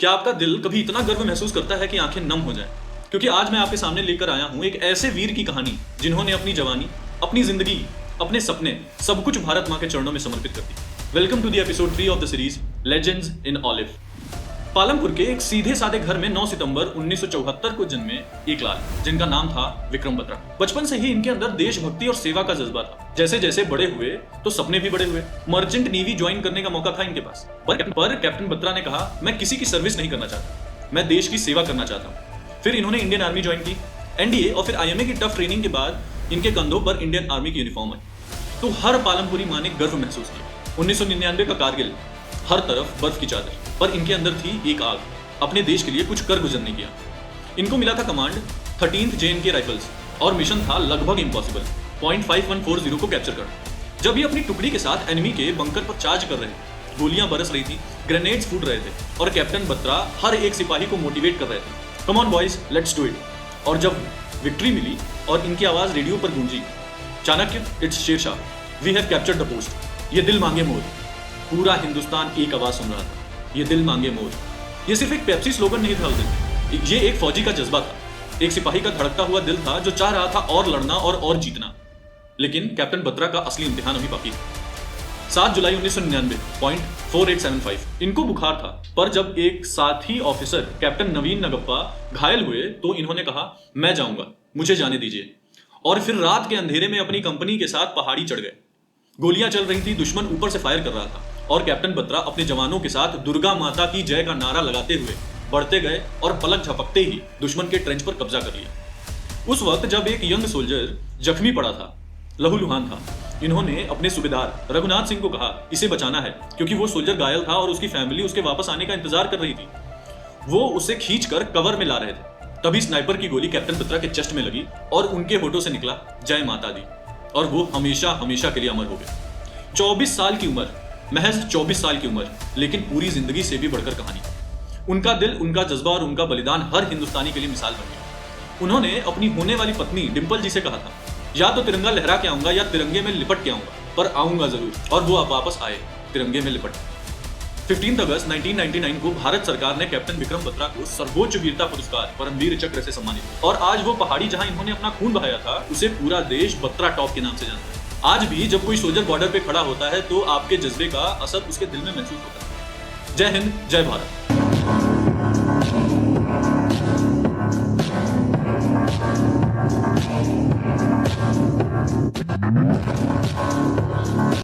क्या आपका दिल कभी इतना गर्व महसूस करता है कि आंखें नम हो जाएं? क्योंकि आज मैं आपके सामने लेकर आया हूं एक ऐसे वीर की कहानी जिन्होंने अपनी जवानी, अपनी जिंदगी, अपने सपने सब कुछ भारत मां के चरणों में समर्पित कर दी। Welcome to the episode 3 of the series legends in olive. Palampur के एक सीधे साधे घर में 9 सितंबर 1974 को जन्मे एक लाल, जिनका नाम था विक्रम बत्रा। बचपन से ही इनके अंदर देशभक्ति और सेवा का जज्बा था। जैसे जैसे बड़े हुए तो सपने भी बड़े हुए। मर्चेंट नेवी ज्वाइन करने का मौका था इनके पास, पर कैप्टन बत्रा ने कहा, मैं किसी की सर्विस नहीं करना चाहता, मैं देश की सेवा करना चाहता हूँ। फिर इन्होंने इंडियन आर्मी ज्वाइन की। एनडीए और फिर आईएमए की टफ ट्रेनिंग के बाद इनके कंधों पर इंडियन आर्मी की यूनिफॉर्म आई तो हर पालमपुरी मां ने गर्व महसूस किया। 1999 का कारगिल, हर तरफ बर्फ की चादर, पर इनके अंदर थी एक आग, अपने देश के लिए कुछ कर गुजरने की आग। इनको मिला था कमांड 13th JNK राइफल्स और मिशन था लगभग इम्पॉसिबल, पॉइंट 5140 को कैप्चर करना। जब ये अपनी टुकड़ी के साथ एनिमी के बंकर पर चार्ज कर रहे थे, गोलियां बरस रही थी, ग्रेनेड्स फूट रहे थे और कैप्टन बत्रा हर एक सिपाही को मोटिवेट कर रहे थे, come on boys, let's do it. और जब विक्ट्री मिली और इनकी आवाज रेडियो पर गूंजी, Chanakya, it's Shershah, we have captured the post, ये दिल मांगे मोर। पूरा हिंदुस्तान एक आवाज सुन रहा था, ये दिल मांगे मोर। ये सिर्फ एक पेप्सी स्लोगन नहीं था उस दिन, ये एक फौजी का जज्बा था, एक सिपाही का धड़कता हुआ दिल था जो चाह रहा था और लड़ना और जीतना। लेकिन कैप्टन बत्रा का असली इम्तिहान अभी बाकी था। 7 जुलाई 1999, पॉइंट 4875, इनको बुखार था, पर जब एक साथी ऑफिसर कैप्टन नवीन नगप्पा घायल हुए तो इन्होंने कहा, मैं जाऊंगा, मुझे जाने दीजिए। और फिर रात के अंधेरे में अपनी कंपनी के साथ पहाड़ी चढ़ गए। गोलियां चल रही थी, दुश्मन ऊपर से फायर कर रहा था और कैप्टन बत्रा अपने जवानों के साथ दुर्गा माता की जय का नारा लगाते हुए बढ़ते गए और पलक झपकते ही दुश्मन के ट्रेंच पर कब्जा कर लिया। उस वक्त जब एक यंग सोल्जर जख्मी पड़ा था, लहूलुहान था, इन्होंने अपने सूबेदार रघुनाथ सिंह को कहा, इसे बचाना है, क्योंकि वो सोल्जर घायल था और उसकी फैमिली उसके वापस आने का इंतजार कर रही थी। वो उसे खींचकर कवर में ला रहे थे। तभी स्नाइपर की गोली कैप्टन बत्रा के चेस्ट में लगी और उनके होठों से निकला, जय माता दी, और वो हमेशा हमेशा के लिए अमर हो गए। 24 साल की उम्र, महज 24 साल की उम्र, लेकिन पूरी जिंदगी से भी बढ़कर कहानी। उनका दिल, उनका जज्बा और उनका बलिदान हर हिंदुस्तानी के लिए मिसाल बन गया। उन्होंने अपनी होने वाली पत्नी डिंपल जी से कहा था, या तो तिरंगा लहरा के आऊंगा या तिरंगे में लिपट के आऊंगा, पर आऊंगा जरूर। और वो अब वापस आए, तिरंगे में लिपट। 15 अगस्त 1999 को भारत सरकार ने कैप्टन विक्रम बत्रा को सर्वोच्च वीरता पुरस्कार परमवीर चक्र से सम्मानित किया। और आज वो पहाड़ी जहां इन्होंने अपना खून बहाया था, उसे पूरा देश बत्रा टॉप के नाम से जानता है। आज भी जब कोई सोल्जर बॉर्डर पे खड़ा होता है तो आपके जज्बे का असर उसके दिल में महसूस होता है। जय हिंद, जय भारत।